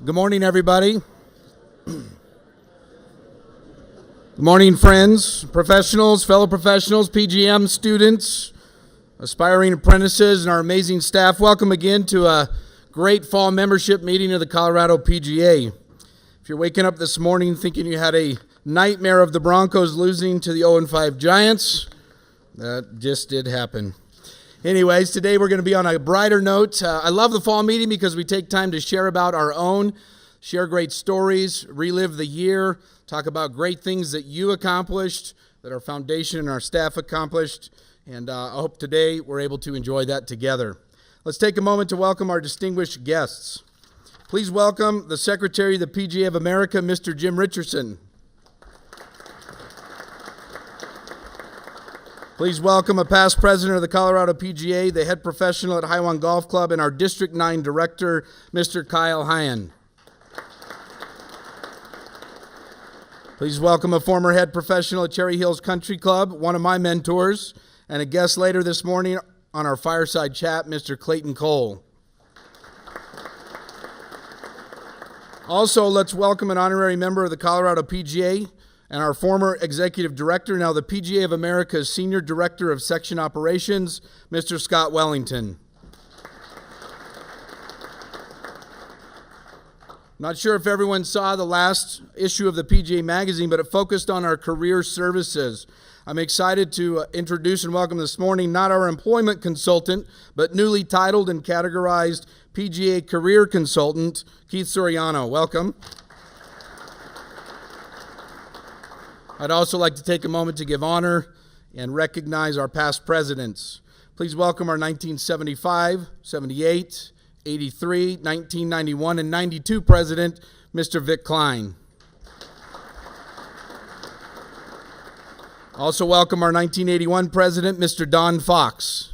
Good morning, everybody. Good morning, friends, professionals, fellow professionals, PGM students, aspiring apprentices, and our amazing staff. Welcome again to a great fall membership meeting of the Colorado PGA. If you're waking up this morning thinking you had a nightmare of the Broncos losing to the 0-5 Giants, that just did happen. Anyways, today we're going to be on a brighter note. I love the fall meeting because we take time to share about our own, share great stories, relive the year, talk about great things that you accomplished, that our foundation and our staff accomplished, and I hope today we're able to enjoy that together. Let's take a moment to welcome our distinguished guests. Please welcome the Secretary of the PGA of America, Mr. Jim Richardson. Please welcome a past president of the Colorado PGA, the head professional at Highwan Golf Club, and our District 9 director, Mr. Kyle Hyan. Please welcome a former head professional at Cherry Hills Country Club, one of my mentors, and a guest later this morning on our fireside chat, Mr. Clayton Cole. Also, let's welcome an honorary member of the Colorado PGA, and our former executive director, now the PGA of America's Senior Director of Section Operations, Mr. Scott Wellington. Not sure if everyone saw the last issue of the PGA magazine, but it focused on our career services. I'm excited to introduce and welcome this morning not our employment consultant, but newly titled and categorized PGA career consultant, Keith Soriano. Welcome. I'd also like to take a moment to give honor and recognize our past presidents. Please welcome our 1975, 78, 83, 1991, and 92 president, Mr. Vic Klein. Also welcome our 1981 president, Mr. Don Fox.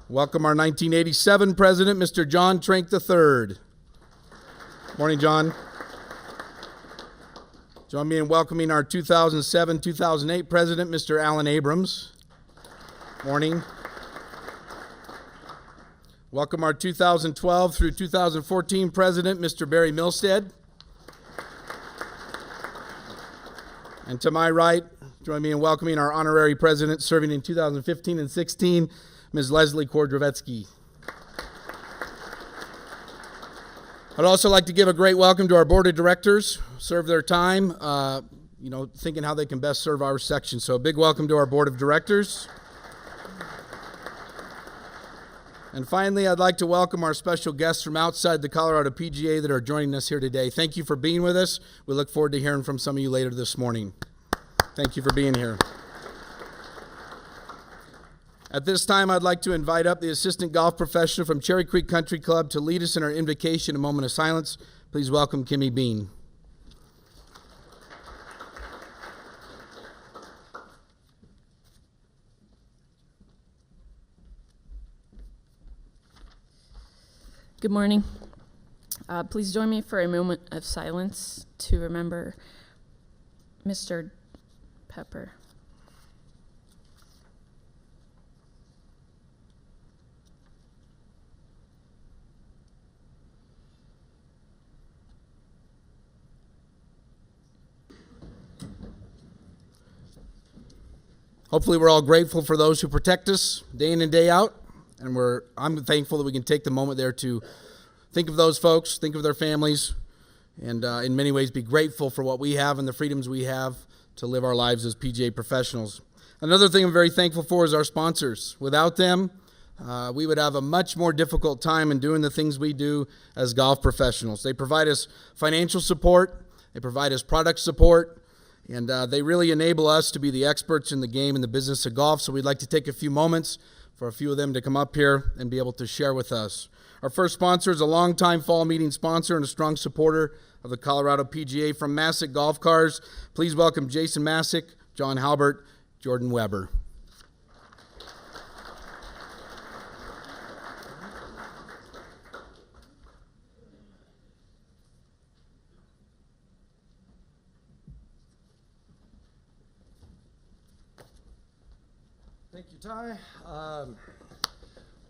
Welcome our 1987 president, Mr. John Trank III. Morning, John. Join me in welcoming our 2007-2008 president, Mr. Alan Abrams. Morning. Welcome our 2012 through 2014 president, Mr. Barry Milstead. And to my right, join me in welcoming our honorary president serving in 2015 and 16, Ms. Leslie Kordravetsky. I'd also like to give a great welcome to our board of directors, serve their time, thinking how they can best serve our section. So a big welcome to our board of directors. And finally, I'd like to welcome our special guests from outside the Colorado PGA that are joining us here today. Thank you for being with us. We look forward to hearing from some of you later this morning. Thank you for being here. At this time, I'd like to invite up the assistant golf professional from Cherry Creek Country Club to lead us in our invocation, a moment of silence. Please welcome Kimmy Bean. Good morning. Please join me for a moment of silence to remember Mr. Pepper. Hopefully we're all grateful for those who protect us day in and day out, and I'm thankful that we can take the moment there to think of those folks, think of their families, and in many ways be grateful for what we have and the freedoms we have to live our lives as PGA professionals. Another thing I'm very thankful for is our sponsors. Without them, we would have a much more difficult time in doing the things we do as golf professionals. They provide us financial support, they provide us product support, and they really enable us to be the experts in the game and the business of golf. So we'd like to take a few moments for a few of them to come up here and be able to share with us. Our first sponsor is a longtime fall meeting sponsor and a strong supporter of the Colorado PGA from Massick Golf Cars. Please welcome Jason Massick, John Halbert, Jordan Weber. Thank you, Ty.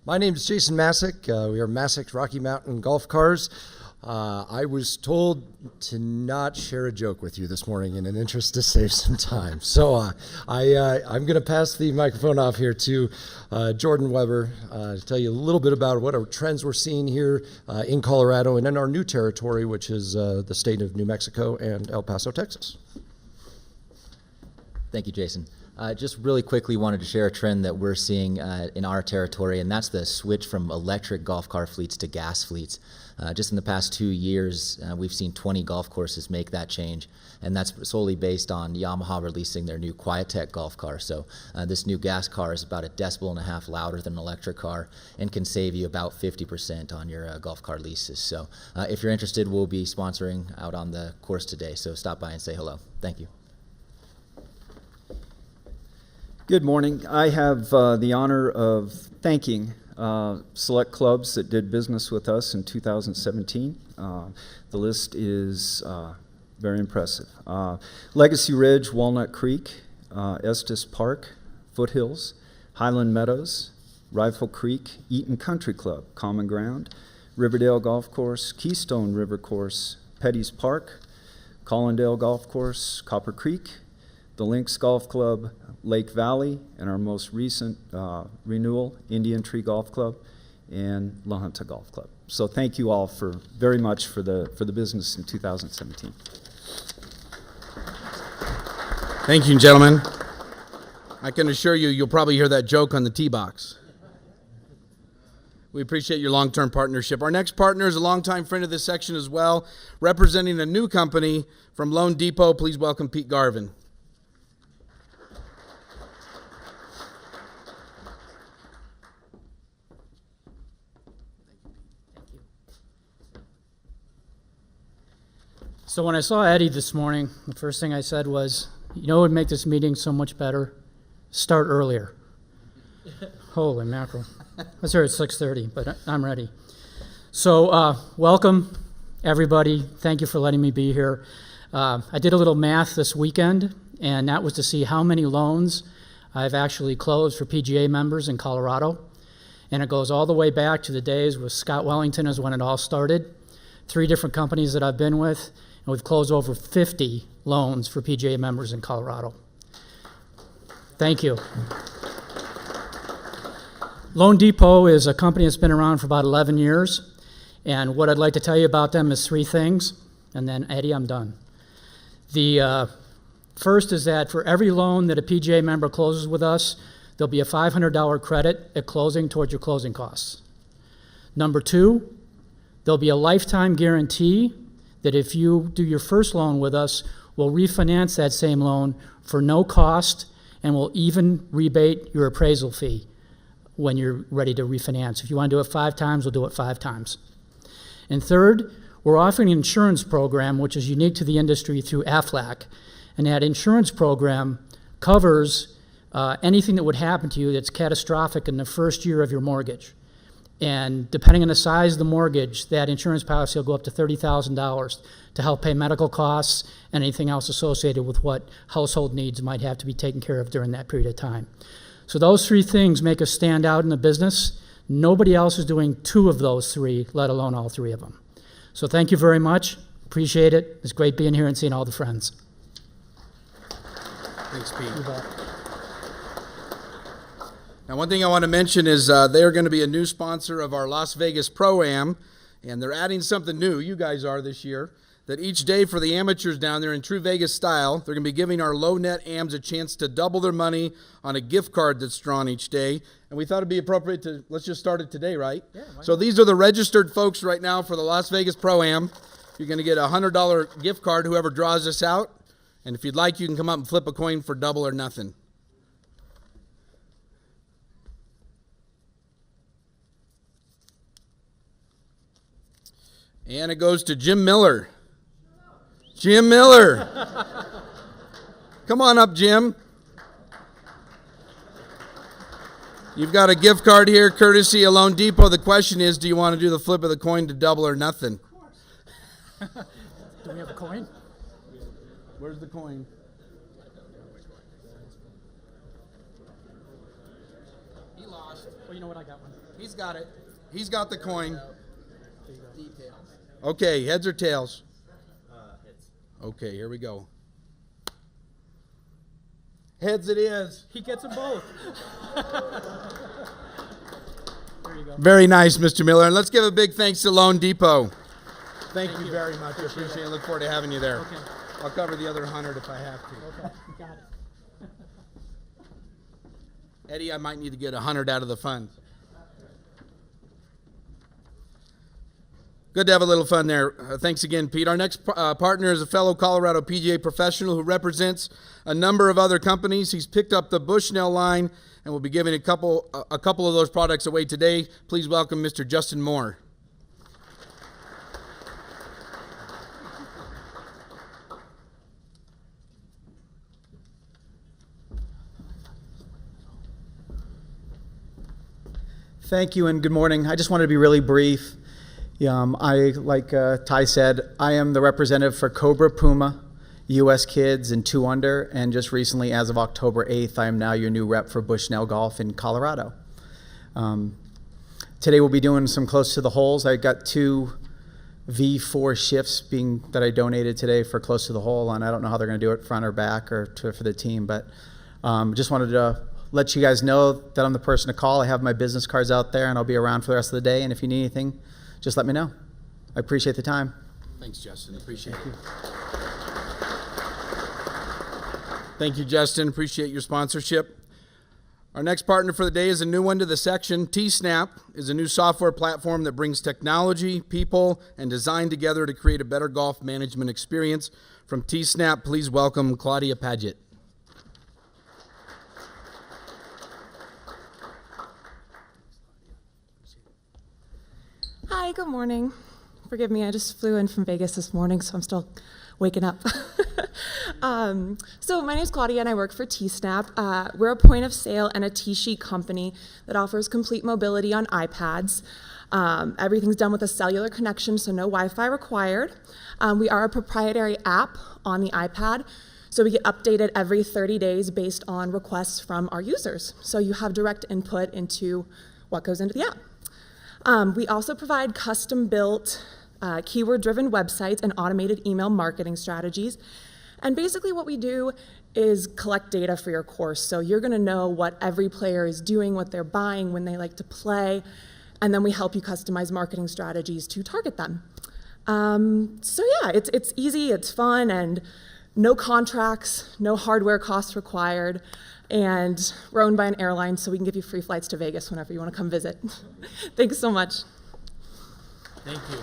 My name is Jason Masick. We are Masick's Rocky Mountain Golf Cars. I was told to not share a joke with you this morning in an interest to save some time. So I'm going to pass the microphone off here to Jordan Weber to tell you a little bit about what our trends we're seeing here in Colorado and in our new territory, which is the state of New Mexico and El Paso, Texas. Thank you, Jason. Just really quickly wanted to share a trend that we're seeing in our territory, and that's the switch from electric golf car fleets to gas fleets. Just in the past 2 years, we've seen 20 golf courses make that change, and that's solely based on Yamaha releasing their new QuietTech golf car. So this new gas car is about 1.5 decibels louder than an electric car and can save you about 50% on your golf car leases. So if you're interested, we'll be sponsoring out on the course today, so stop by and say hello. Thank you. Good morning. I have the honor of thanking select clubs that did business with us in 2017. The list is very impressive. Legacy Ridge, Walnut Creek, Estes Park, Foothills, Highland Meadows, Rifle Creek, Eaton Country Club, Common Ground, Riverdale Golf Course, Keystone River Course, Petty's Park, Collindale Golf Course, Copper Creek, the Lynx Golf Club, Lake Valley, and our most recent renewal, Indian Tree Golf Club, and La Junta Golf Club. So thank you all very much for the business in 2017. Thank you, gentlemen. I can assure you, you'll probably hear that joke on the tee box. We appreciate your long-term partnership. Our next partner is a longtime friend of this section as well, representing a new company from Loan Depot. Please welcome Pete Garvin. So when I saw Eddie this morning, the first thing I said was, you know what would make this meeting so much better? Start earlier. Holy mackerel. I was here at 6:30, but I'm ready. So welcome, everybody. Thank you for letting me be here. I did a little math this weekend, and that was to see how many loans I've actually closed for PGA members in Colorado. And it goes all the way back to the days with Scott Wellington is when it all started. 3 different companies that I've been with. And we've closed over 50 loans for PGA members in Colorado. Thank you. Loan Depot is a company that's been around for about 11 years. And what I'd like to tell you about them is 3 things. And then, Eddie, I'm done. The first is that for every loan that a PGA member closes with us, there'll be a $500 credit at closing towards your closing costs. Number 2, there'll be a lifetime guarantee that if you do your first loan with us, we'll refinance that same loan for no cost, and we'll even rebate your appraisal fee when you're ready to refinance. If you want to do it 5 times, we'll do it 5 times. And third, we're offering an insurance program which is unique to the industry through AFLAC, and that insurance program covers anything that would happen to you that's catastrophic in the first year of your mortgage. And depending on the size of the mortgage, that insurance policy will go up to $30,000 to help pay medical costs and anything else associated with what household needs might have to be taken care of during that period of time. So those 3 things make us stand out in the business. Nobody else is doing 2 of those 3, let alone all 3 of them. So thank you very much. Appreciate it. It's great being here and seeing all the friends. Thanks, Pete. Now, one thing I want to mention is they are going to be a new sponsor of our Las Vegas Pro-Am, and they're adding something new, you guys are this year, that each day for the amateurs down there in true Vegas style, they're going to be giving our low-net AMs a chance to double their money on a gift card that's drawn each day. And we thought it'd be appropriate to, let's just start it today, right? Yeah. So these are the registered folks right now for the Las Vegas Pro-Am. You're going to get a $100 gift card, whoever draws this out. And if you'd like, you can come up and flip a coin for double or nothing. And it goes to Jim Miller. Jim Miller. Come on up, Jim. You've got a gift card here, courtesy of Loan Depot. The question is, do you want to do the flip of the coin to double or nothing? Do we have a coin? Where's the coin? He lost. Well, you know what? I got one. He's got it. He's got the coin. Okay, heads or tails? Heads. Okay, here we go. Heads it is. He gets them both. There you go. Very nice, Mr. Miller. And let's give a big thanks to Loan Depot. Thank you very much. I appreciate it. Look forward to having you there. Okay. I'll cover the other 100 if I have to. Okay, got it. Eddie, I might need to get 100 out of the fund. Good to have a little fun there. Thanks again, Pete. Our next partner is a fellow Colorado PGA professional who represents a number of other companies. He's picked up the Bushnell line and will be giving a couple of those products away today. Please welcome Mr. Justin Moore. Thank you and good morning. I just wanted to be really brief. Like Ty said, I am the representative for Cobra Puma, U.S. Kids, and 2 Under, and just recently, as of October 8th, I am now your new rep for Bushnell Golf in Colorado. Today we'll be doing some close to the holes. I got 2 V4 shifts that I donated today for close to the hole, and I don't know how they're going to do it, front or back, or for the team, but just wanted to let you guys know that I'm the person to call. I have my business cards out there, and I'll be around for the rest of the day, and if you need anything, just let me know. I appreciate the time. Thanks, Justin. Appreciate it. Thank you, Justin. Appreciate your sponsorship. Our next partner for the day is a new one to the section. T-Snap is a new software platform that brings technology, people, and design together to create a better golf management experience. From T-Snap, please welcome Claudia Paget. Hi, good morning. Forgive me, I just flew in from Vegas this morning, so I'm still waking up. So my name is Claudia, and I work for T-Snap. We're a point of sale and a T-sheet company that offers complete mobility on iPads. Everything's done with a cellular connection, so no Wi-Fi required. We are a proprietary app on the iPad, so we get updated every 30 days based on requests from our users. So you have direct input into what goes into the app. We also provide custom-built, keyword-driven websites and automated email marketing strategies. And basically what we do is collect data for your course. So you're going to know what every player is doing, what they're buying, when they like to play, and then we help you customize marketing strategies to target them. So yeah, it's easy, it's fun, and no contracts, no hardware costs required. And we're owned by an airline, so we can give you free flights to Vegas whenever you want to come visit. Thanks so much. Thank you.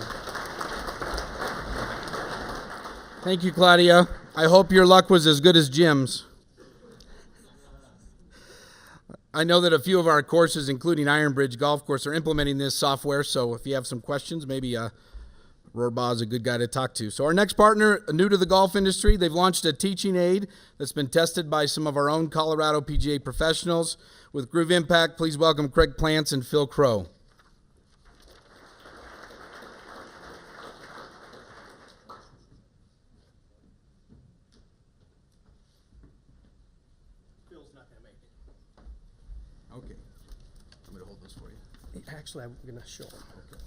Thank you, Claudia. I hope your luck was as good as Jim's. I know that a few of our courses, including Iron Bridge Golf Course, are implementing this software, so if you have some questions, maybe Rohrbaugh is a good guy to talk to. So our next partner, new to the golf industry, they've launched a teaching aid that's been tested by some of our own Colorado PGA professionals. With Groove Impact, please welcome Craig Plants and Phil Crow. Phil's not going to make it. Okay. I'm going to hold this for you. Actually, I'm going to show them. Okay.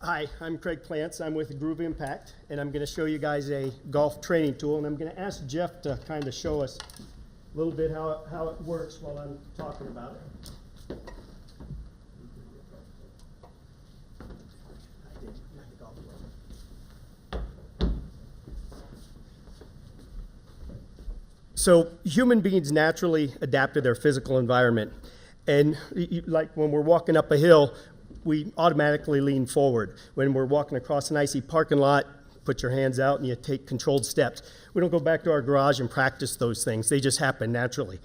Hi, I'm Craig Plants. I'm with Groove Impact, and I'm going to show you guys a golf training tool, and I'm going to ask Jeff to kind of show us a little bit how it works while I'm talking about it. So human beings naturally adapt to their physical environment, and like when we're walking up a hill, we automatically lean forward. When we're walking across an icy parking lot, put your hands out and you take controlled steps. We don't go back to our garage and practice those things. They just happen naturally.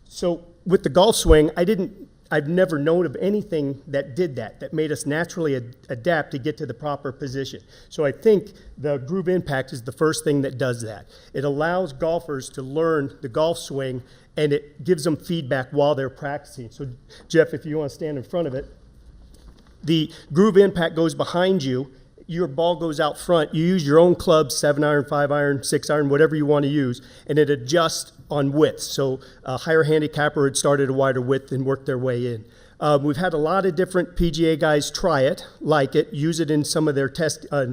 So with the golf swing, I've never known of anything that did that made us naturally adapt to get to the proper position. So I think the Groove Impact is the first thing that does that. It allows golfers to learn the golf swing, and it gives them feedback while they're practicing. So Jeff, if you want to stand in front of it, the Groove Impact goes behind you. Your ball goes out front. You use your own clubs, 7-iron, 5-iron, 6-iron, whatever you want to use, and it adjusts on width. So a higher handicapper had started a wider width and worked their way in. We've had a lot of different PGA guys try it, like it, use it in some of their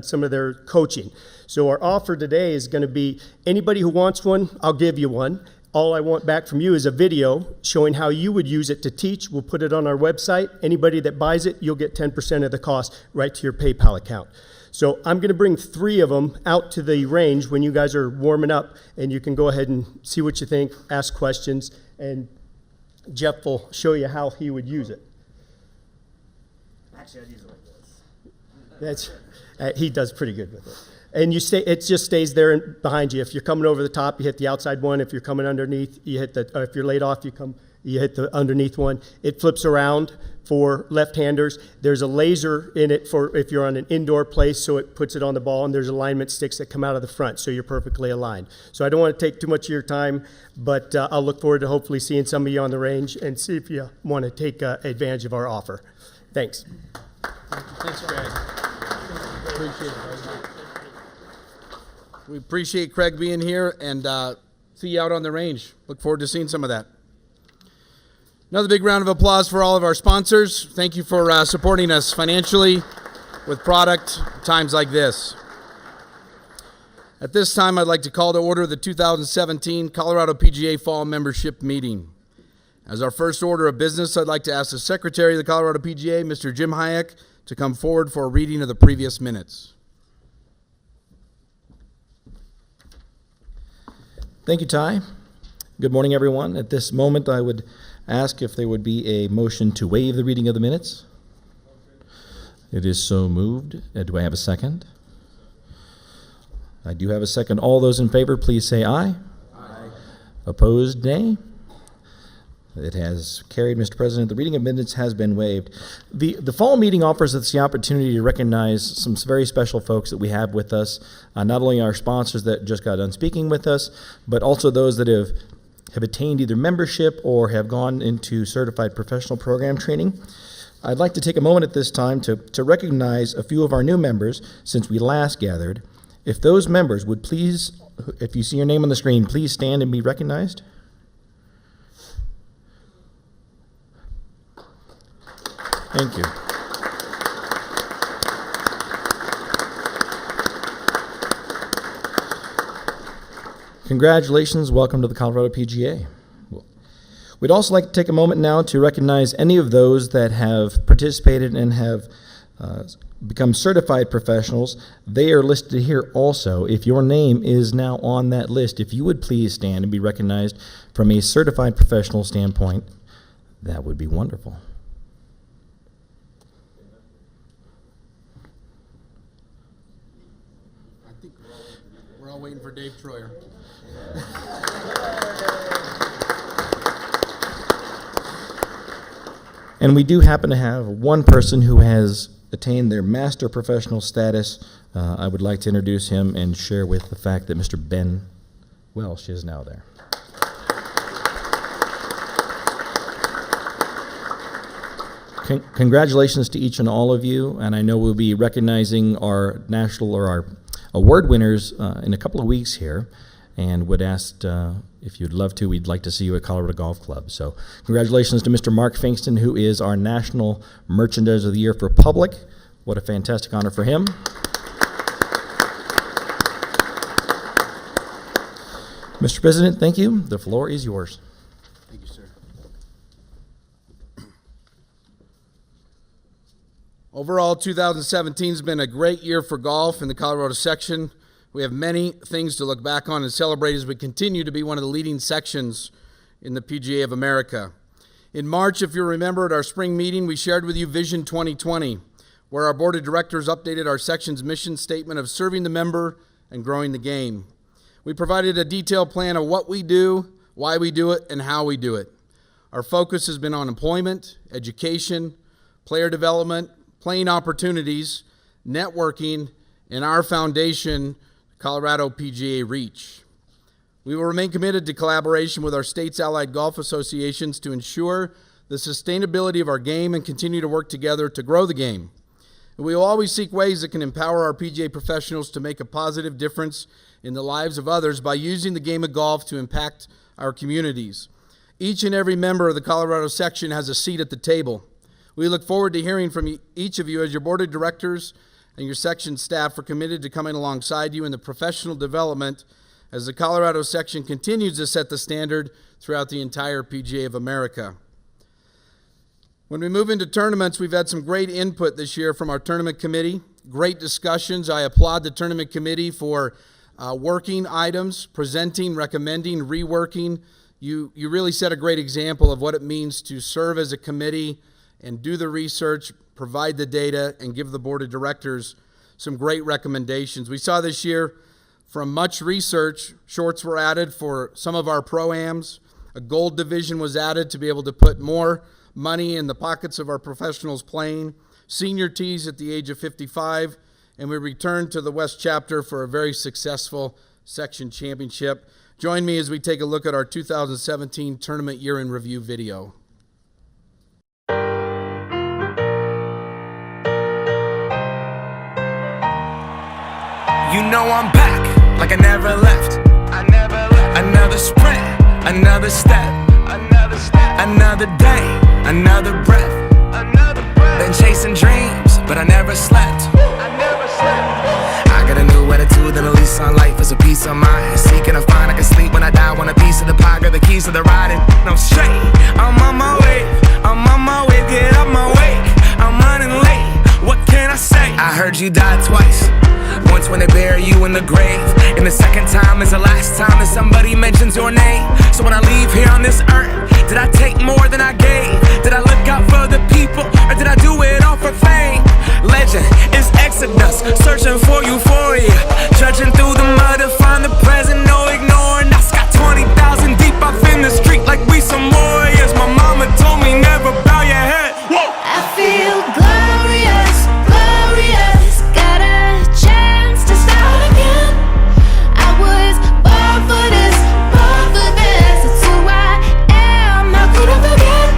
some of their coaching. So our offer today is going to be anybody who wants one, I'll give you one. All I want back from you is a video showing how you would use it to teach. We'll put it on our website. Anybody that buys it, you'll get 10% of the cost right to your PayPal account. So I'm going to bring 3 of them out to the range when you guys are warming up, and you can go ahead and see what you think, ask questions, and Jeff will show you how he would use it. Actually, I'd use it like this. He does pretty good with it. And it just stays there behind you. If you're coming over the top, you hit the outside one. If you're coming underneath, you hit if you're laid off, you hit the underneath one. It flips around for left-handers. There's a laser in it for if you're on an indoor place, so it puts it on the ball, and there's alignment sticks that come out of the front, so you're perfectly aligned. So I don't want to take too much of your time, but I'll look forward to hopefully seeing some of you on the range and see if you want to take advantage of our offer. Thanks. Thanks, Craig. Appreciate it. We appreciate Craig being here, and see you out on the range. Look forward to seeing some of that. Another big round of applause for all of our sponsors. Thank you for supporting us financially with product times like this. At this time, I'd like to call to order the 2017 Colorado PGA Fall Membership Meeting. As our first order of business, I'd like to ask the Secretary of the Colorado PGA, Mr. Jim Hayek, to come forward for a reading of the previous minutes. Thank you, Ty. Good morning, everyone. At this moment, I would ask if there would be a motion to waive the reading of the minutes. It is so moved. Do I have a second? I do have a second. All those in favor, please say aye. Aye. Opposed, nay. It has carried, Mr. President. The reading of minutes has been waived. The fall meeting offers us the opportunity to recognize some very special folks that we have with us, not only our sponsors that just got done speaking with us, but also those that have attained either membership or have gone into certified professional program training. I'd like to take a moment at this time to recognize a few of our new members since we last gathered. If those members would please, if you see your name on the screen, please stand and be recognized. Thank you. Congratulations. Welcome to the Colorado PGA. We'd also like to take a moment now to recognize any of those that have participated and have become certified professionals. They are listed here also. If your name is now on that list, if you would please stand and be recognized from a certified professional standpoint, that would be wonderful. We're all waiting for Dave Troyer. And we do happen to have one person who has attained their master professional status. I would like to introduce him and share with the fact that Mr. Ben Welsh is now there. Congratulations to each and all of you, and I know we'll be recognizing our national or our award winners in a couple of weeks here, and would ask if you'd love to, we'd like to see you at Colorado Golf Club. So congratulations to Mr. Mark Finkston, who is our National Merchandiser of the Year for Public. What a fantastic honor for him. Mr. President, thank you. The floor is yours. Thank you, sir. Overall, 2017 has been a great year for golf in the Colorado section. We have many things to look back on and celebrate as we continue to be one of the leading sections in the PGA of America. In March, if you remember, at our spring meeting, we shared with you Vision 2020, where our board of directors updated our section's mission statement of serving the member and growing the game. We provided a detailed plan of what we do, why we do it, and how we do it. Our focus has been on employment, education, player development, playing opportunities, networking, and our foundation, Colorado PGA Reach. We will remain committed to collaboration with our state's allied golf associations to ensure the sustainability of our game and continue to work together to grow the game. And we will always seek ways that can empower our PGA professionals to make a positive difference in the lives of others by using the game of golf to impact our communities. Each and every member of the Colorado section has a seat at the table. We look forward to hearing from each of you as your board of directors and your section staff are committed to coming alongside you in the professional development as the Colorado section continues to set the standard throughout the entire PGA of America. When we move into tournaments, we've had some great input this year from our tournament committee, great discussions. I applaud the tournament committee for working items, presenting, recommending, reworking. You really set a great example of what it means to serve as a committee and do the research, provide the data, and give the board of directors some great recommendations. We saw this year from much research, shorts were added for some of our pro-ams. A gold division was added to be able to put more money in the pockets of our professionals playing. Senior tees at the age of 55, and we returned to the West chapter for a very successful section championship. Join me as we take a look at our 2017 tournament year in review video. You know I'm back, like I never left. Another sprint, another step, another day, another breath. Been chasing dreams, but I never slept. I got a new attitude and a lease on life is a peace of mind. Seeking to find I can sleep when I die. Want a piece of the pie, got the keys to the ride. And I'm straight, I'm on my way. Get up my way, I'm running late. What can I say? I heard you died twice. Once when they bury you in the grave, and the second time is the last time that somebody mentions your name. So when I leave here on this earth, did I take more than I gave? Did I look out for the people, or did I do it all for fame? Legend is Exodus, searching for euphoria, trudging through the mud to find the present, no ignoring us. Got 20,000 deep off in the street like we some warriors. My mama told me never bow your head. Whoa. I feel glorious, glorious. Got a chance to start again. I was born for this, born for this. It's who I am. How could I forget?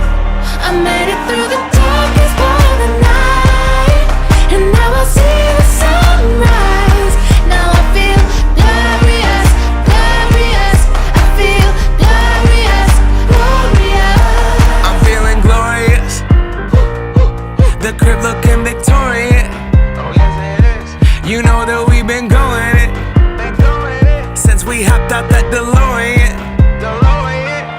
I made it through the darkest part of the night, and now I see the sunrise. Now I feel glorious, glorious. I feel glorious, glorious. I'm feeling glorious. The crib looking Victorian. Oh yes it is. You know that we've been going it since we hopped out that DeLorean.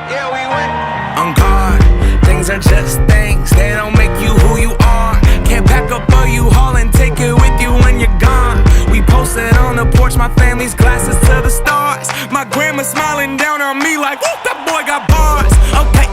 Yeah, we went on guard. Things are just things, they don't make you who you are. Can't pack up a U-Haul and take it with you when you're gone. We posted on the porch, my family's glasses to the stars. My grandma smiling down on me like, whoop, that boy got bars. Okay,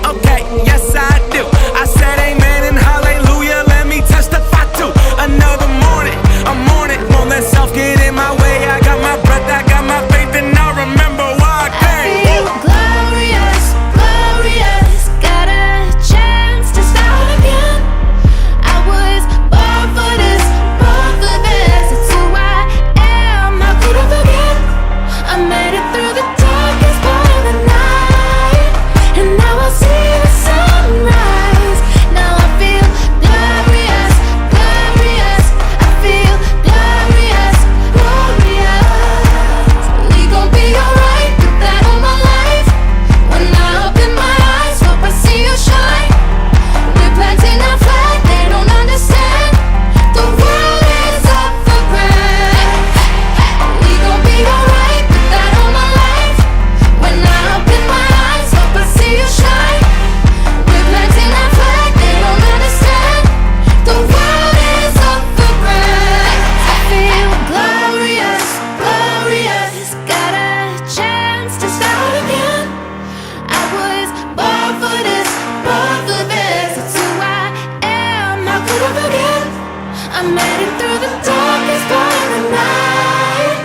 yes I do. I said amen and hallelujah, let me testify to another morning. I'm on it, won't let self get in my way. I got my breath, I got my faith, and I remember why I came. I feel glorious, glorious. Got a chance to start again. I was born for this, born for this. It's who I am. How could I forget? I made it through the darkest part of the night, and now I see the sunrise. Now I feel glorious, glorious. I feel glorious, glorious. We gon' be alright, put that on my life. When I open my eyes, hope I see you shine. We're planting our flag, they don't understand. The world is up for grabs. We gon' be alright, put that on my life. When I open my eyes, hope I see you shine. We're planting our flag, they don't understand. The world is up for grabs. I feel glorious, glorious. Got a chance to start again. I was born for this, born for this. It's who I am. How could I forget? I made it through the darkest part of the night,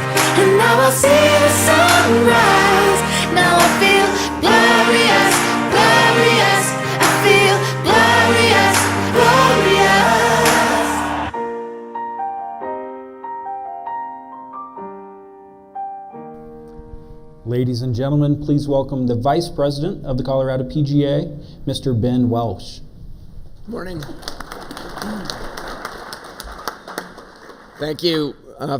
and now I see the sunrise. Now I feel glorious, glorious. I feel glorious, glorious. Ladies and gentlemen, please welcome the Vice President of the Colorado PGA, Mr. Ben Welsh. Morning. Thank you.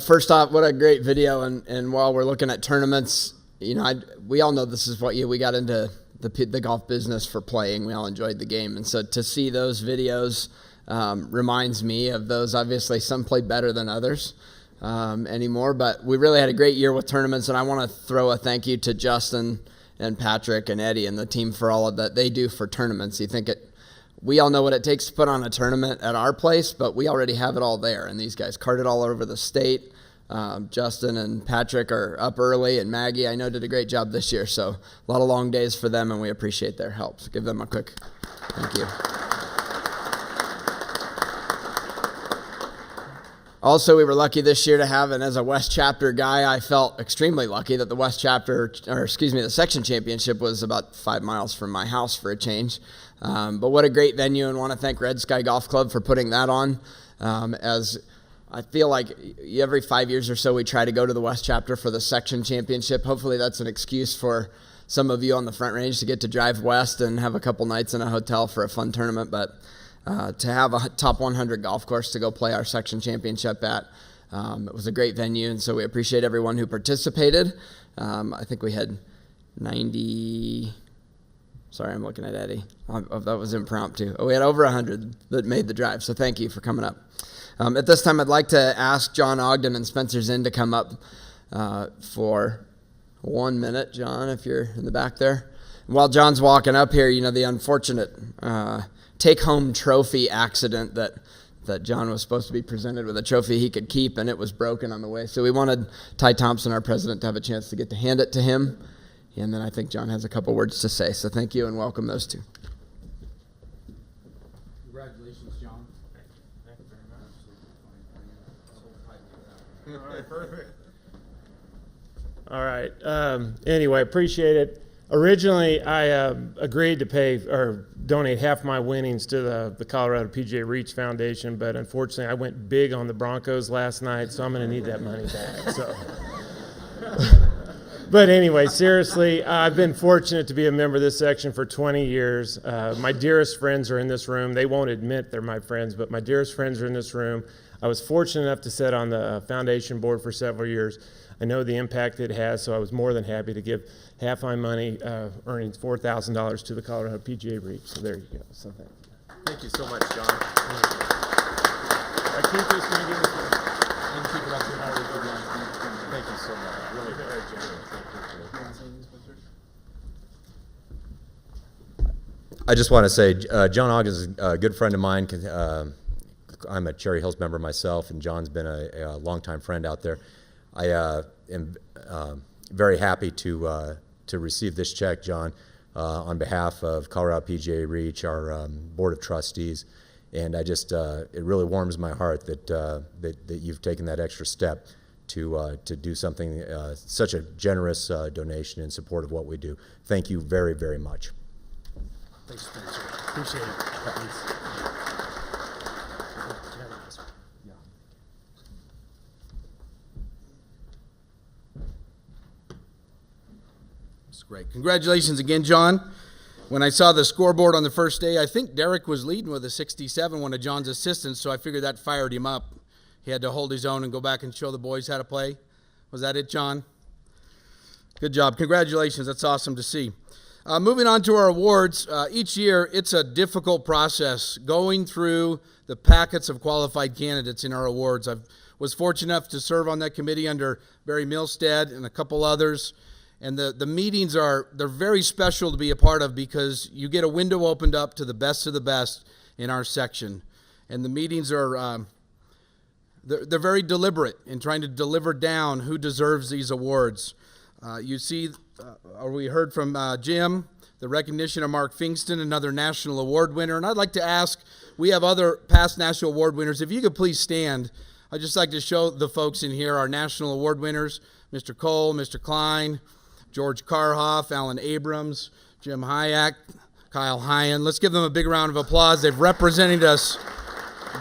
First off, what a great video. And while we're looking at tournaments, you know, we all know this is what we got into the golf business for playing. We all enjoyed the game. And so to see those videos reminds me of those. Obviously, some play better than others anymore, but we really had a great year with tournaments, and I want to throw a thank you to Justin and Patrick and Eddie and the team for all of that they do for tournaments. We all know what it takes to put on a tournament at our place, but we already have it all there, and these guys carted all over the state. Justin and Patrick are up early, and Maggie, I know, did a great job this year, so a lot of long days for them, and we appreciate their help. So give them a quick thank you. Also, we were lucky this year to have, and as a West Chapter guy, I felt extremely lucky that the section championship was about 5 miles from my house for a change. But what a great venue, and want to thank Red Sky Golf Club for putting that on. As I feel like every 5 years or so, we try to go to the West Chapter for the section championship. Hopefully that's an excuse for some of you on the Front Range to get to drive west and have a couple nights in a hotel for a fun tournament. But to have a top 100 golf course to go play our section championship at, it was a great venue, and so we appreciate everyone who participated. I think we had 90... Sorry, I'm looking at Eddie. That was impromptu. We had over 100 that made the drive, so thank you for coming up. At this time, I'd like to ask John Ogden and Spencer Zinn to come up for 1 minute. John, if you're in the back there. And while John's walking up here, the unfortunate take-home trophy accident that John was supposed to be presented with a trophy he could keep, and it was broken on the way. So we wanted Ty Thompson, our president, to have a chance to get to hand it to him. And then I think John has a couple words to say. So thank you and welcome those two. Congratulations, John. Thank you very much. All right, perfect. All right. Anyway, appreciate it. Originally, I agreed to pay or donate half my winnings to the Colorado PGA Reach Foundation, but unfortunately, I went big on the Broncos last night, so I'm going to need that money back. So. But anyway, seriously, I've been fortunate to be a member of this section for 20 years. My dearest friends are in this room. They won't admit they're my friends, but my dearest friends are in this room. I was fortunate enough to sit on the foundation board for several years. I know the impact it has, so I was more than happy to give half my money, earning $4,000 to the Colorado PGA Reach. So there you go. So thank you. Thank you so much, John. I keep this meeting and keep it up to Thank you so much. Really very generous. I just want to say, John Ogden is a good friend of mine. I'm a Cherry Hills member myself, and John's been a longtime friend out there. I am very happy to receive this check, John, on behalf of Colorado PGA Reach, our Board of Trustees, and I just it really warms my heart that you've taken that extra step to do something, such a generous donation in support of what we do. Thank you very, very much. Thanks, Spencer. Appreciate it. Thanks. That's great. Congratulations again, John. When I saw the scoreboard on the first day, I think Derek was leading with a 67, one of John's assistants, so I figured that fired him up. He had to hold his own and go back and show the boys how to play. Was that it, John? Good job. Congratulations. That's awesome to see. Moving on to our awards, each year it's a difficult process going through the packets of qualified candidates in our awards. I was fortunate enough to serve on that committee under Barry Milstead and a couple others. And the meetings they're very special to be a part of because you get a window opened up to the best of the best in our section. And the meetings are, they're very deliberate in trying to deliver down who deserves these awards. You see, we heard from Jim, the recognition of Mark Fingston, another national award winner. And I'd like to ask, we have other past national award winners. If you could please stand, I'd just like to show the folks in here our national award winners, Mr. Cole, Mr. Klein, George Karhoff, Alan Abrams, Jim Hayek, Kyle Hyan. Let's give them a big round of applause. They've represented us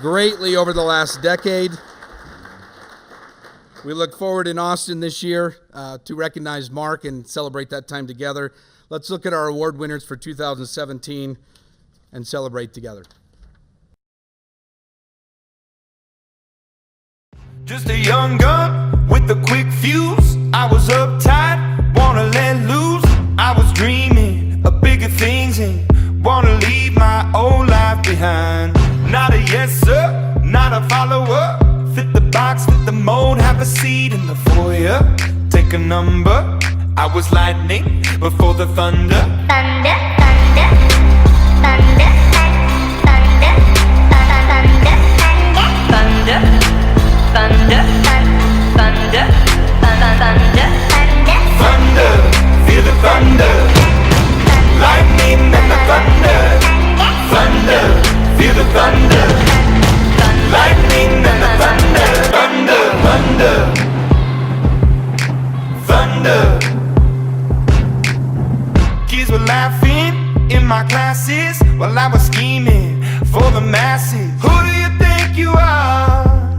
greatly over the last decade. We look forward in Austin this year to recognize Mark and celebrate that time together. Let's look at our award winners for 2017 and celebrate together. Just a young gun with a quick fuse. I was uptight, wanna let loose. I was dreaming of bigger things and wanna leave my old life behind. Not a yes sir, not a follower. Fit the box, fit the mold, have a seat in the foyer. Take a number. I was lightning before the thunder. Thunder, thunder, thunder, thunder, thunder, thunder, thunder, thunder, thunder, Thunder, feel the thunder. Lightning and the thunder. Thunder, feel the thunder. Lightning and the thunder. Thunder, thunder, thunder. Kids were laughing in my classes while I was scheming for the masses. Who do you think you are?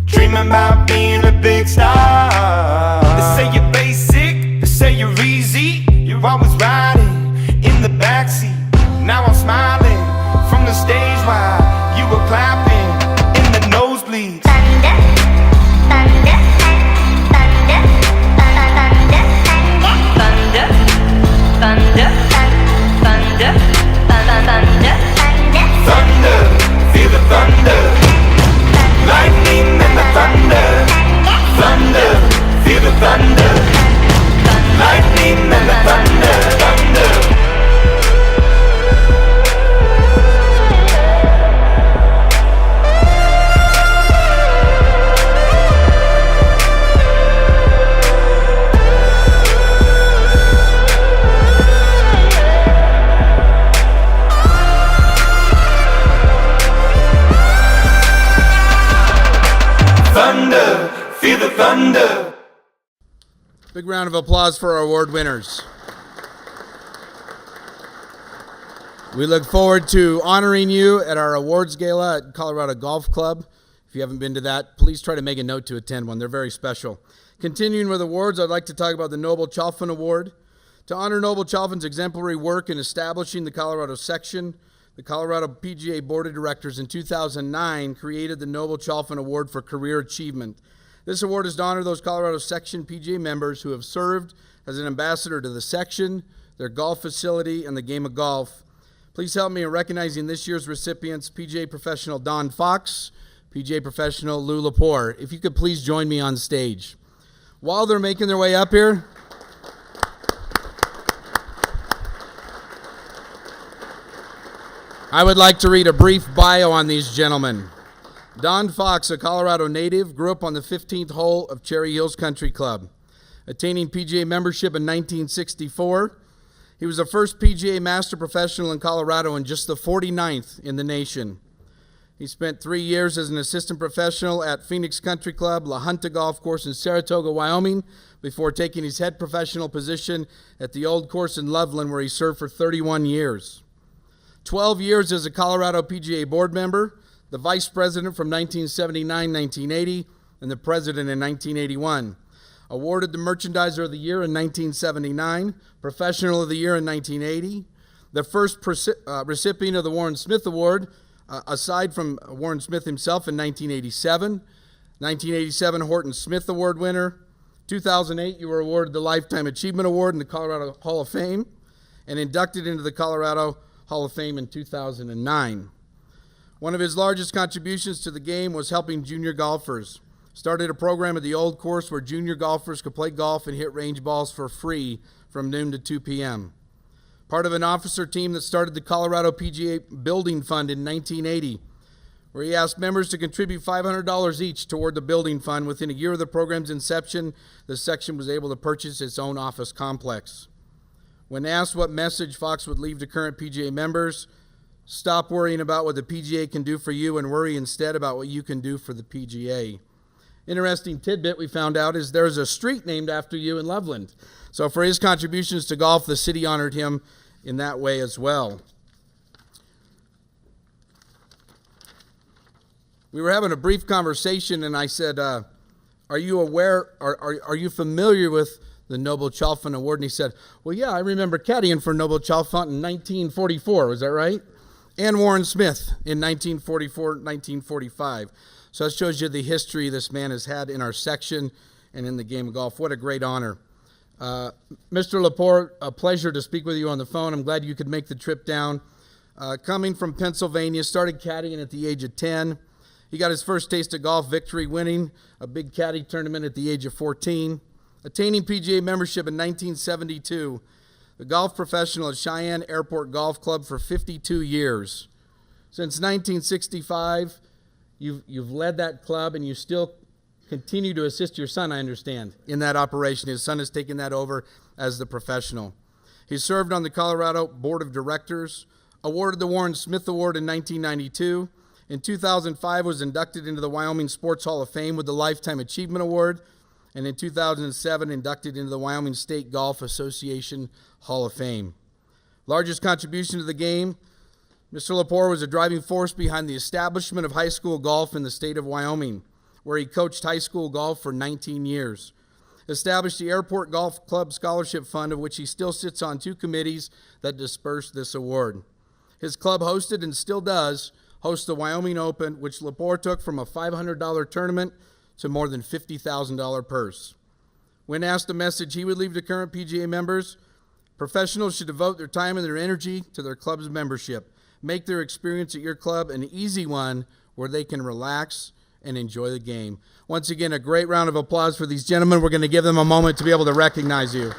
Dreaming about being a big star. They say you're basic, they say you're easy. You're always riding in the backseat. Now I'm smiling from the stage while you were clapping in the nosebleeds. thunder, thunder, thunder, thunder, thunder, thunder, thunder, Thunder, feel the thunder. Lightning and the thunder. Thunder, feel the thunder. Lightning and the thunder. Thunder. Thunder, feel the thunder. Big round of applause for our award winners. We look forward to honoring you at our awards gala at Colorado Golf Club. If you haven't been to that, please try to make a note to attend one. They're very special. Continuing with awards, I'd like to talk about the Noble Chalfin Award. To honor Noble Chalfin's exemplary work in establishing the Colorado section, the Colorado PGA Board of Directors in 2009 created the Noble Chalfin Award for Career Achievement. This award is to honor those Colorado section PGA members who have served as an ambassador to the section, their golf facility, and the game of golf. Please help me in recognizing this year's recipients, PGA professional Don Fox, PGA professional Lou Lepore. If you could please join me on stage. While they're making their way up here, I would like to read a brief bio on these gentlemen. Don Fox, a Colorado native, grew up on the 15th hole of Cherry Hills Country Club. Attaining PGA membership in 1964, he was the first PGA Master Professional in Colorado and just the 49th in the nation. He spent 3 years as an assistant professional at Phoenix Country Club, La Junta Golf Course in Saratoga, Wyoming, before taking his head professional position at the Old Course in Loveland, where he served for 31 years. 12 years as a Colorado PGA board member, the vice president from 1979-1980, and the president in 1981. Awarded the Merchandiser of the Year in 1979, Professional of the Year in 1980, the first recipient of the Warren Smith Award, aside from Warren Smith himself, in 1987, 1987 Horton Smith Award winner. 2008, you were awarded the Lifetime Achievement Award in the Colorado Hall of Fame, and inducted into the Colorado Hall of Fame in 2009. One of his largest contributions to the game was helping junior golfers. Started a program at the Old Course where junior golfers could play golf and hit range balls for free from noon to 2 p.m. Part of an officer team that started the Colorado PGA Building Fund in 1980, where he asked members to contribute $500 each toward the building fund. Within a year of the program's inception, the section was able to purchase its own office complex. When asked what message Fox would leave to current PGA members, stop worrying about what the PGA can do for you and worry instead about what you can do for the PGA. Interesting tidbit we found out is there's a street named after you in Loveland. So for his contributions to golf, the city honored him in that way as well. We were having a brief conversation and I said, are you aware, are you familiar with the Noble Chalfin Award? And he said, well, yeah, I remember caddying for Noble Chalfin in 1944. Was that right? And Warren Smith in 1944, 1945. So that shows you the history this man has had in our section and in the game of golf. What a great honor. Mr. Lepore, a pleasure to speak with you on the phone. I'm glad you could make the trip down. Coming from Pennsylvania, started caddying at the age of 10. He got his first taste of golf victory, winning a big caddy tournament at the age of 14. Attaining PGA membership in 1972. The golf professional at Cheyenne Airport Golf Club for 52 years. Since 1965, you've led that club, and you still continue to assist your son, I understand, in that operation. His son has taken that over as the professional. He served on the Colorado Board of Directors, awarded the Warren Smith Award in 1992. In 2005, was inducted into the Wyoming Sports Hall of Fame with the Lifetime Achievement Award, and in 2007, inducted into the Wyoming State Golf Association Hall of Fame. Largest contribution to the game, Mr. Lepore was a driving force behind the establishment of high school golf in the state of Wyoming, where he coached high school golf for 19 years. Established the Airport Golf Club Scholarship Fund, of which he still sits on 2 committees that disperse this award. His club hosted, and still does, host the Wyoming Open, which Lepore took from a $500 tournament to more than $50,000 purse. When asked the message he would leave to current PGA members, professionals should devote their time and their energy to their club's membership. Make their experience at your club an easy one where they can relax and enjoy the game. Once again, a great round of applause for these gentlemen. We're going to give them a moment to be able to recognize you.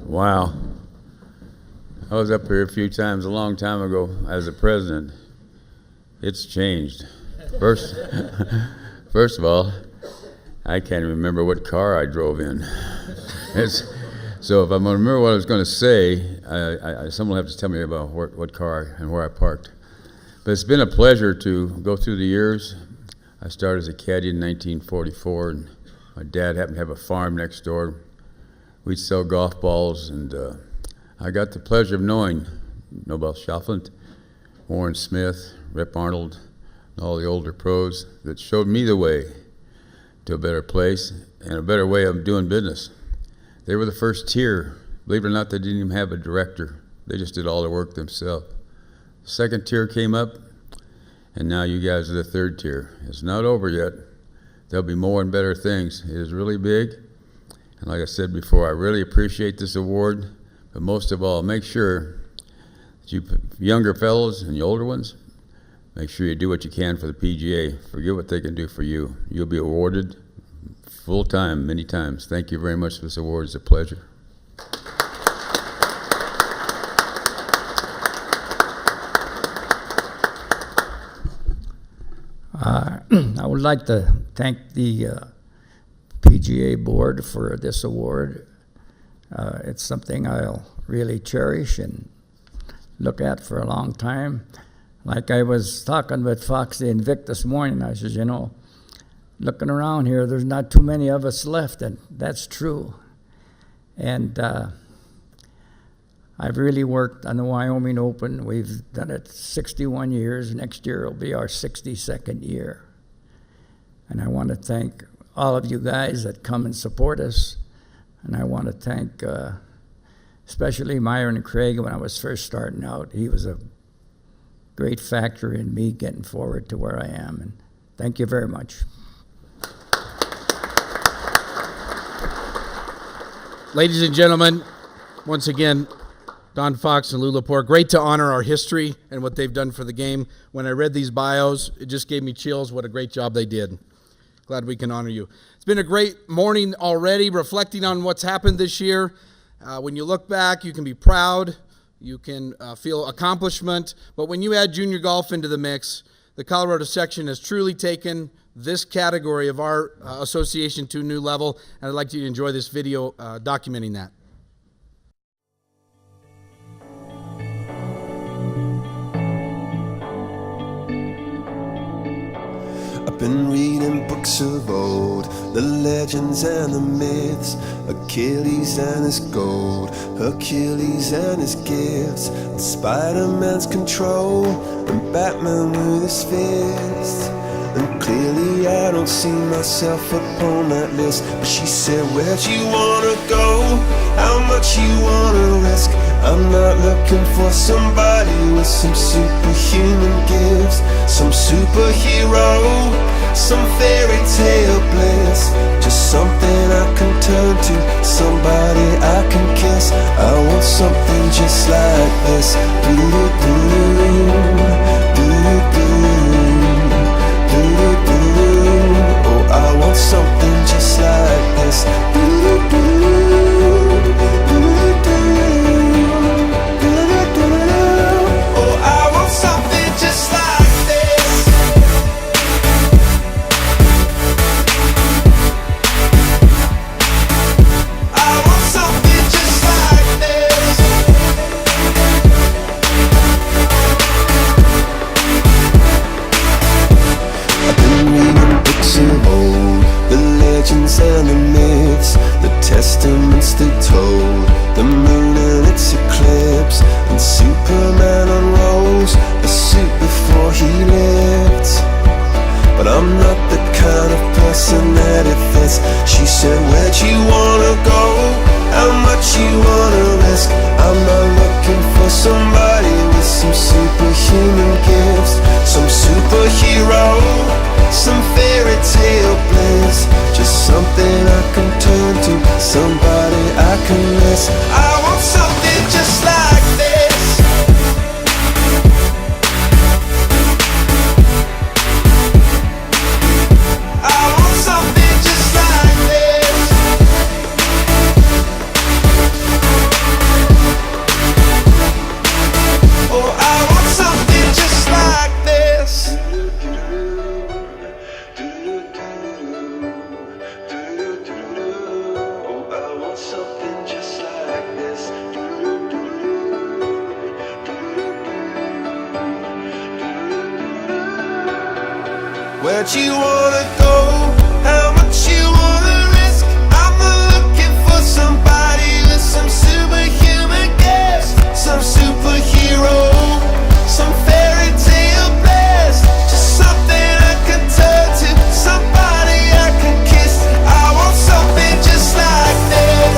Wow. I was up here a few times a long time ago as a president. It's changed. First of all, I can't remember what car I drove in. So if I'm going to remember what I was going to say, someone will have to tell me about what car and where I parked. But it's been a pleasure to go through the years. I started as a caddy in 1944, and my dad happened to have a farm next door. We'd sell golf balls, and I got the pleasure of knowing Nobel Schafflin, Warren Smith, Rip Arnold, and all the older pros that showed me the way to a better place and a better way of doing business. They were the first tier. Believe it or not, they didn't even have a director. They just did all the work themselves. The second tier came up, and now you guys are the third tier. It's not over yet. There'll be more and better things. It is really big. And like I said before, I really appreciate this award, but most of all, make sure that you younger fellows and the older ones, make sure you do what you can for the PGA. Forget what they can do for you. You'll be awarded full time many times. Thank you very much for this award. It's a pleasure. I would like to thank the PGA board for this award. It's something I'll really cherish and look at for a long time. Like I was talking with Foxy and Vic this morning, I said, you know, looking around here, there's not too many of us left, and that's true. And I've really worked on the Wyoming Open. We've done it 61 years. Next year will be our 62nd year. And I want to thank all of you guys that come and support us. And I want to thank especially Myron and Craig when I was first starting out. He was a great factor in me getting forward to where I am. And thank you very much. Ladies and gentlemen, once again, Don Fox and Lou Lepore, great to honor our history and what they've done for the game. When I read these bios, it just gave me chills. What a great job they did. Glad we can honor you. It's been a great morning already, reflecting on what's happened this year. When you look back, you can be proud. You can feel accomplishment. But when you add junior golf into the mix, the Colorado section has truly taken this category of our association to a new level. And I'd like you to enjoy this video documenting that. Been reading books of old, the legends and the myths, Achilles and his gold, Hercules and his gifts, and Spider-Man's control, and Batman with his fists. And clearly I don't see myself upon that list. But she said, where'd you wanna go? How much you wanna risk? I'm not looking for somebody with some superhuman gifts, some superhero, some fairy tale bliss. Just something I can turn to, somebody I can kiss. I want something just like this. Oh, I want something just like this. Oh, I want something just like this. I want something just like this. I've been reading books of old, the legends and the myths, the testaments they told, the moon and its eclipse, and Superman unrolls a suit before he lived. But I'm not the kind of person that it fits. She said, where'd you wanna go? How much you wanna risk? I'm not looking for somebody with some superhuman gifts, some superhero, some fairy tale bliss. Just something I can turn to, somebody I can miss. I want something just like this. I want something just like this. Oh, I want something just like this. Oh, I want something just like this. Where'd you wanna go? How much you wanna risk? I'm not looking for somebody with some superhuman gifts, some superhero, some fairy tale bliss. Just something I can turn to, somebody I can kiss. I want something just like this.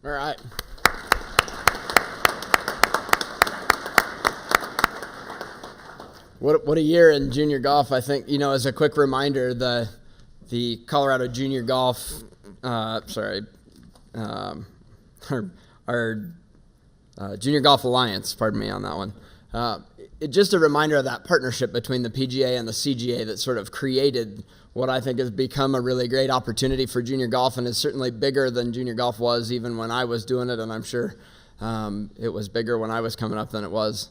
All right. What a year in junior golf. I think, as a quick reminder, the Colorado Junior Golf, our Junior Golf Alliance, pardon me on that one. It's just a reminder of that partnership between the PGA and the CGA that sort of created what I think has become a really great opportunity for junior golf, and is certainly bigger than junior golf was even when I was doing it, and I'm sure it was bigger when I was coming up than it was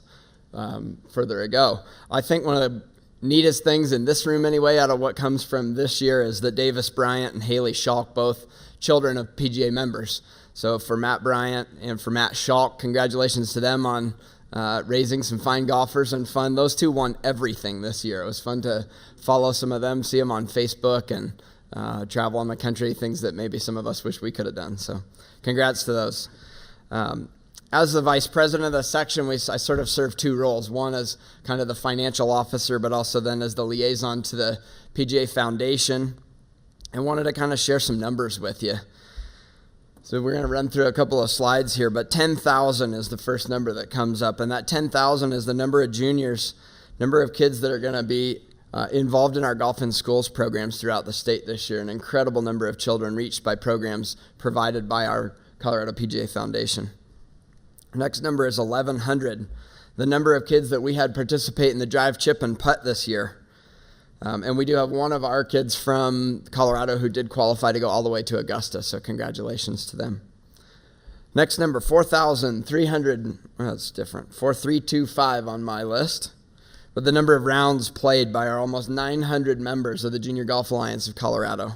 further ago. I think one of the neatest things in this room anyway out of what comes from this year is that Davis Bryant and Haley Schalk, both children of PGA members. So for Matt Bryant and for Matt Schalk, congratulations to them on raising some fine golfers and fun. Those two won everything this year. It was fun to follow some of them, see them on Facebook, and travel on the country, things that maybe some of us wish we could have done. So congrats to those. As the vice president of the section, I sort of serve two roles. One as kind of the financial officer, but also then as the liaison to the PGA Foundation, and wanted to kind of share some numbers with you. So we're going to run through a couple of slides here, but 10,000 is the first number that comes up, and that 10,000 is the number of juniors, number of kids that are going to be involved in our Golf in Schools programs throughout the state this year. An incredible number of children reached by programs provided by our Colorado PGA Foundation. Next number is 1,100, the number of kids that we had participate in the drive, chip, and putt this year. And we do have one of our kids from Colorado who did qualify to go all the way to Augusta, so congratulations to them. Next number, 4,300, well, that's different, 4,325 on my list, but the number of rounds played by our almost 900 members of the Junior Golf Alliance of Colorado.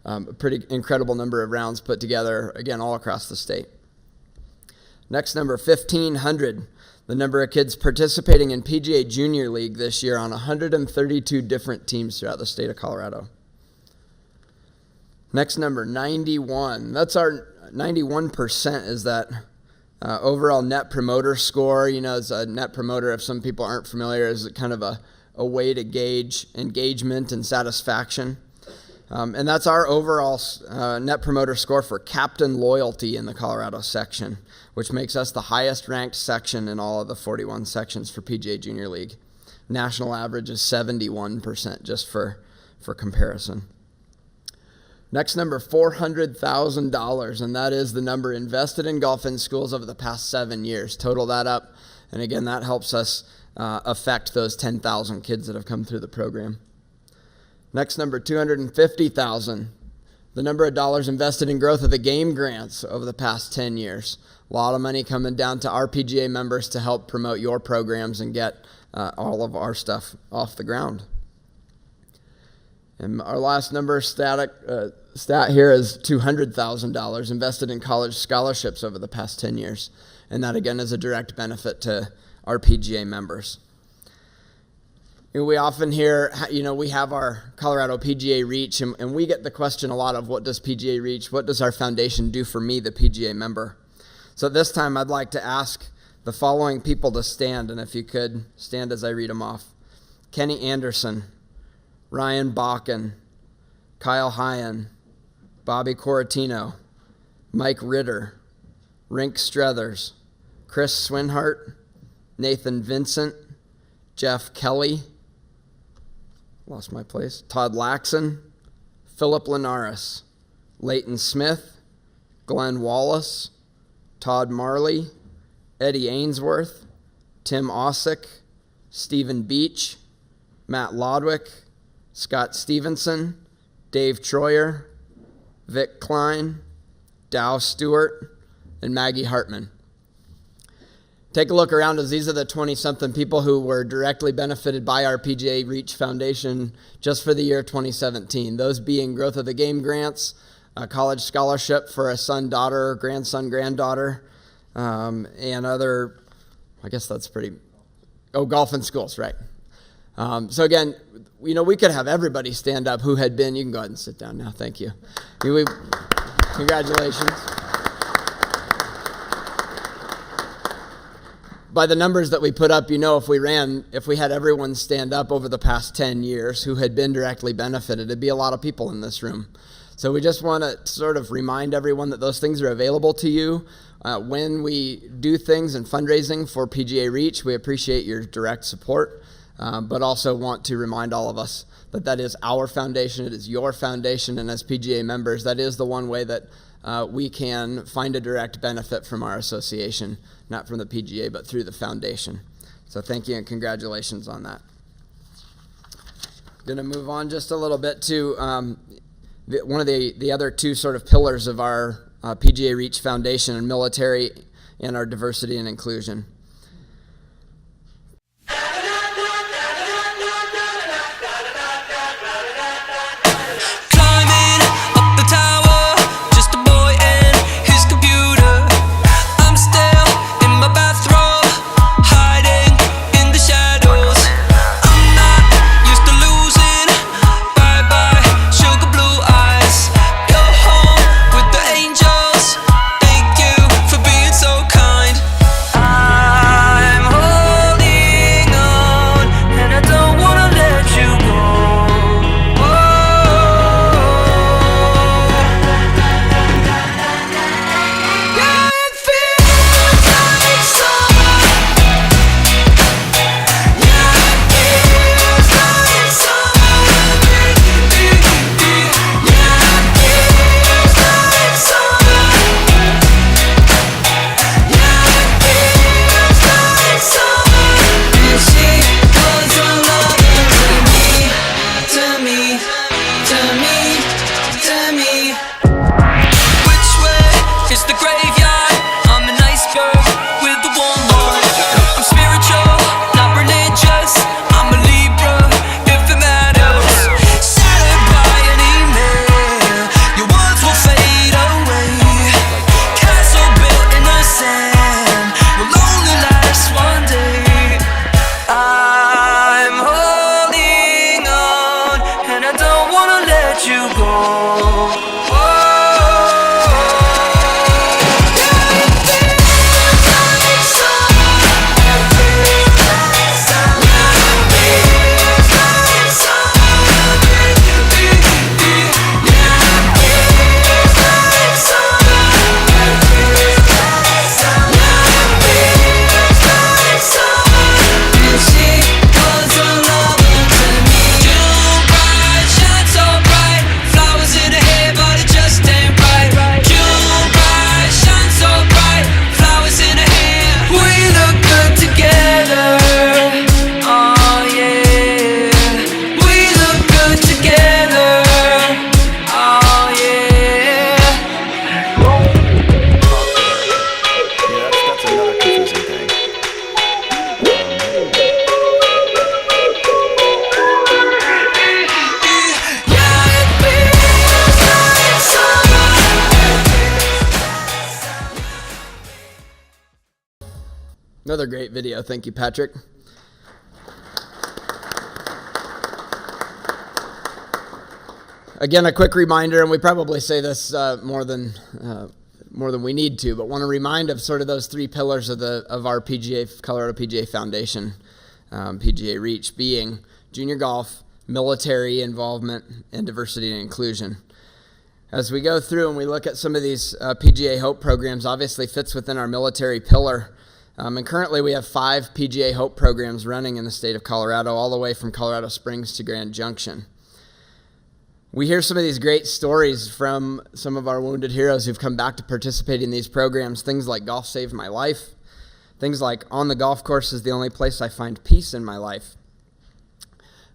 A pretty incredible number of rounds put together, again, all across the state. Next number, 1,500. The number of kids participating in PGA Junior League this year on 132 different teams throughout the state of Colorado. Next number, 91. That's our 91% is that overall net promoter score. You know, it's a net promoter, if some people aren't familiar, is kind of a way to gauge engagement and satisfaction. And that's our overall net promoter score for captain loyalty in the Colorado section, which makes us the highest ranked section in all of the 41 sections for PGA Junior League. National average is 71%, just for comparison. Next number, $400,000, and that is the number invested in Golf in Schools over the past 7 years. Total that up, and again, that helps us affect those 10,000 kids that have come through the program. Next number, $250,000. The number of dollars invested in growth of the game grants over the past 10 years. A lot of money coming down to our PGA members to help promote your programs and get all of our stuff off the ground. And our last number stat here is $200,000 invested in college scholarships over the past 10 years. And that, again, is a direct benefit to our PGA members. We often hear, you know, we have our Colorado PGA Reach, and we get the question a lot of, what does PGA Reach, what does our foundation do for me, the PGA member? So this time I'd like to ask the following people to stand, and if you could stand as I read them off. Kenny Anderson, Ryan Bakken, Kyle Hyen, Bobby Coratino, Mike Ritter, Rink Struthers, Chris Swinhart, Nathan Vincent, Jeff Kelly, lost my place, Todd Laxon, Philip Linares, Leighton Smith, Glenn Wallace, Todd Marley, Eddie Ainsworth, Tim Osick, Stephen Beach, Matt Lodwick, Scott Stevenson, Dave Troyer, Vic Klein, Dow Stewart, and Maggie Hartman. Take a look around as these are the 20-something people who were directly benefited by our PGA Reach Foundation just for the year 2017. Those being growth of the game grants, a college scholarship for a son, daughter, grandson, granddaughter, and other, I guess that's pretty, Golf in Schools, right. So again, you know, we could have everybody stand up who had been, you can go ahead and sit down now, thank you. Congratulations. By the numbers that we put up, you know, if we had everyone stand up over the past 10 years who had been directly benefited, it'd be a lot of people in this room. So we just want to sort of remind everyone that those things are available to you. When we do things and fundraising for PGA Reach, we appreciate your direct support, but also want to remind all of us that that is our foundation, it is your foundation, and as PGA members, that is the one way that we can find a direct benefit from our association, not from the PGA, but through the foundation. So thank you and congratulations on that. Going to move on just a little bit to one of the other two sort of pillars of our PGA Reach Foundation and military and our diversity and inclusion. Another great video. Thank you, Patrick. Again, a quick reminder, and we probably say this more than we need to, but want to remind of sort of those three pillars of our Colorado PGA Foundation, PGA Reach, being junior golf, military involvement, and diversity and inclusion. As we go through and we look at some of these PGA Hope programs, obviously fits within our military pillar. And currently we have 5 PGA Hope programs running in the state of Colorado, all the way from Colorado Springs to Grand Junction. We hear some of these great stories from some of our wounded heroes who've come back to participate in these programs, things like Golf Saved My Life, things like On the Golf Course is the only place I find peace in my life.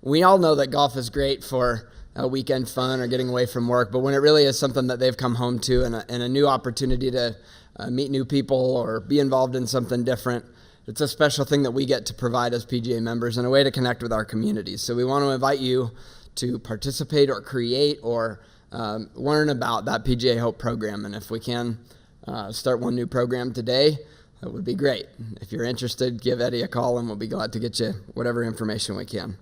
We all know that golf is great for weekend fun or getting away from work, but when it really is something that they've come home to and a new opportunity to meet new people or be involved in something different, it's a special thing that we get to provide as PGA members and a way to connect with our communities. So we want to invite you to participate or create or learn about that PGA Hope program. And if we can start one new program today, that would be great. If you're interested, give Eddie a call and we'll be glad to get you whatever information we can.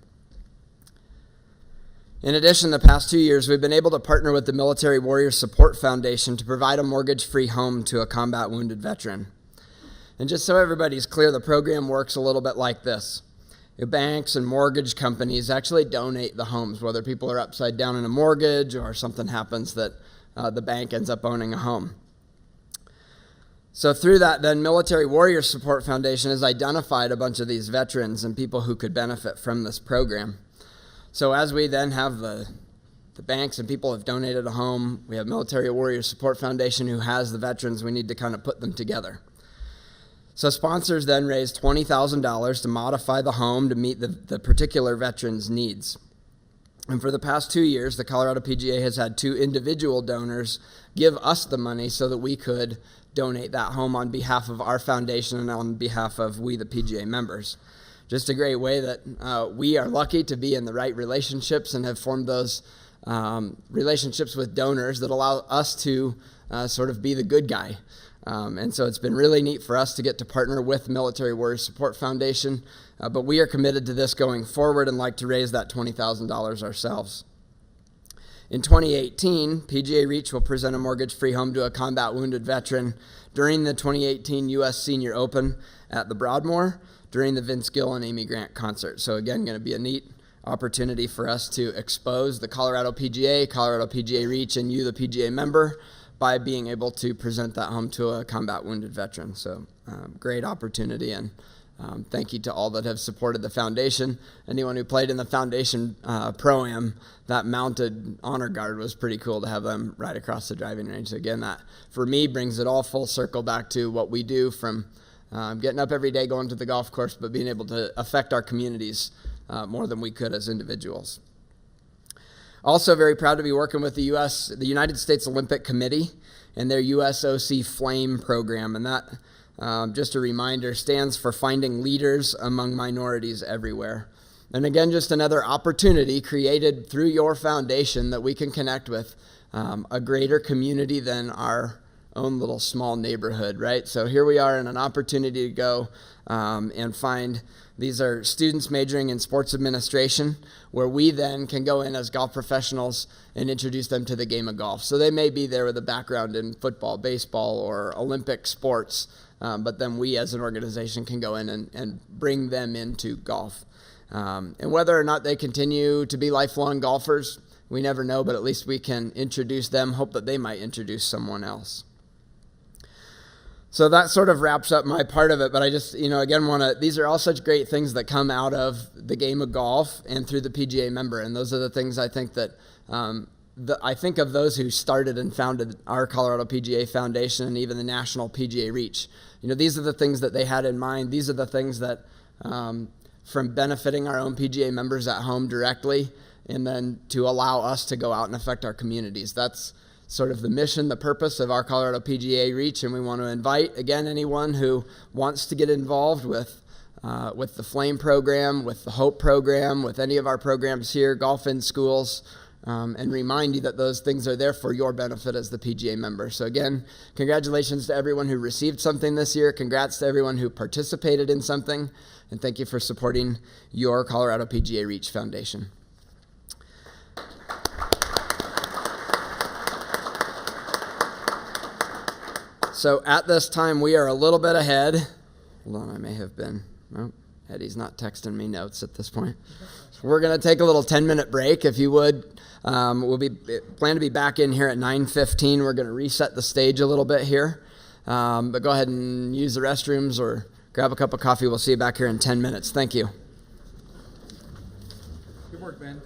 In addition, the past 2 years, we've been able to partner with the Military Warrior Support Foundation to provide a mortgage-free home to a combat wounded veteran. And just so everybody's clear, the program works a little bit like this. Banks and mortgage companies actually donate the homes, whether people are upside down in a mortgage or something happens that the bank ends up owning a home. So through that, then, Military Warrior Support Foundation has identified a bunch of these veterans and people who could benefit from this program. So as we then have the banks and people have donated a home, we have Military Warrior Support Foundation who has the veterans, we need to kind of put them together. So sponsors then raised $20,000 to modify the home to meet the particular veteran's needs. And for the past 2 years, the Colorado PGA has had 2 individual donors give us the money so that we could donate that home on behalf of our foundation and on behalf of we, the PGA members. Just a great way that we are lucky to be in the right relationships and have formed those relationships with donors that allow us to sort of be the good guy. And so it's been really neat for us to get to partner with Military Warrior Support Foundation, but we are committed to this going forward and like to raise that $20,000 ourselves. In 2018, PGA Reach will present a mortgage-free home to a combat wounded veteran during the 2018 U.S. Senior Open at the Broadmoor during the Vince Gill and Amy Grant concert. So again, going to be a neat opportunity for us to expose the Colorado PGA Reach, and you, the PGA member, by being able to present that home to a combat wounded veteran. So great opportunity, and thank you to all that have supported the foundation. Anyone who played in the foundation Pro-Am, that mounted honor guard was pretty cool to have them right across the driving range. So again, that for me brings it all full circle back to what we do, from getting up every day, going to the golf course, but being able to affect our communities more than we could as individuals. Also very proud to be working with the United States Olympic Committee and their USOC Flame program. And that, just a reminder, stands for Finding Leaders Among Minorities Everywhere. And again, just another opportunity created through your foundation that we can connect with a greater community than our own little small neighborhood, right? So here we are in an opportunity to go and find, these are students majoring in sports administration, where we then can go in as golf professionals and introduce them to the game of golf. So they may be there with a background in football, baseball, or Olympic sports, but then we as an organization can go in and bring them into golf. And whether or not they continue to be lifelong golfers, we never know, but at least we can introduce them, hope that they might introduce someone else. So that sort of wraps up my part of it, but I just, again, these are all such great things that come out of the game of golf and through the PGA member, and those are the things I think that, I think of those who started and founded our Colorado PGA Foundation and even the National PGA Reach. These are the things that they had in mind. These are the things that, from benefiting our own PGA members at home directly, and then to allow us to go out and affect our communities. That's sort of the mission, the purpose of our Colorado PGA Reach, and we want to invite, again, anyone who wants to get involved with the Flame program, with the Hope program, with any of our programs here, Golf in Schools, and remind you that those things are there for your benefit as the PGA member. So again, congratulations to everyone who received something this year. Congrats to everyone who participated in something. And thank you for supporting your Colorado PGA Reach Foundation. So at this time, we are a little bit ahead. Hold on, I may have been. No, Eddie's not texting me notes at this point. So we're going to take a little 10-minute break, if you would. We'll plan to be back in here at 9:15. We're going to reset the stage a little bit here. But go ahead and use the restrooms or grab a cup of coffee. We'll see you back here in 10 minutes. Thank you. Good work, Ben.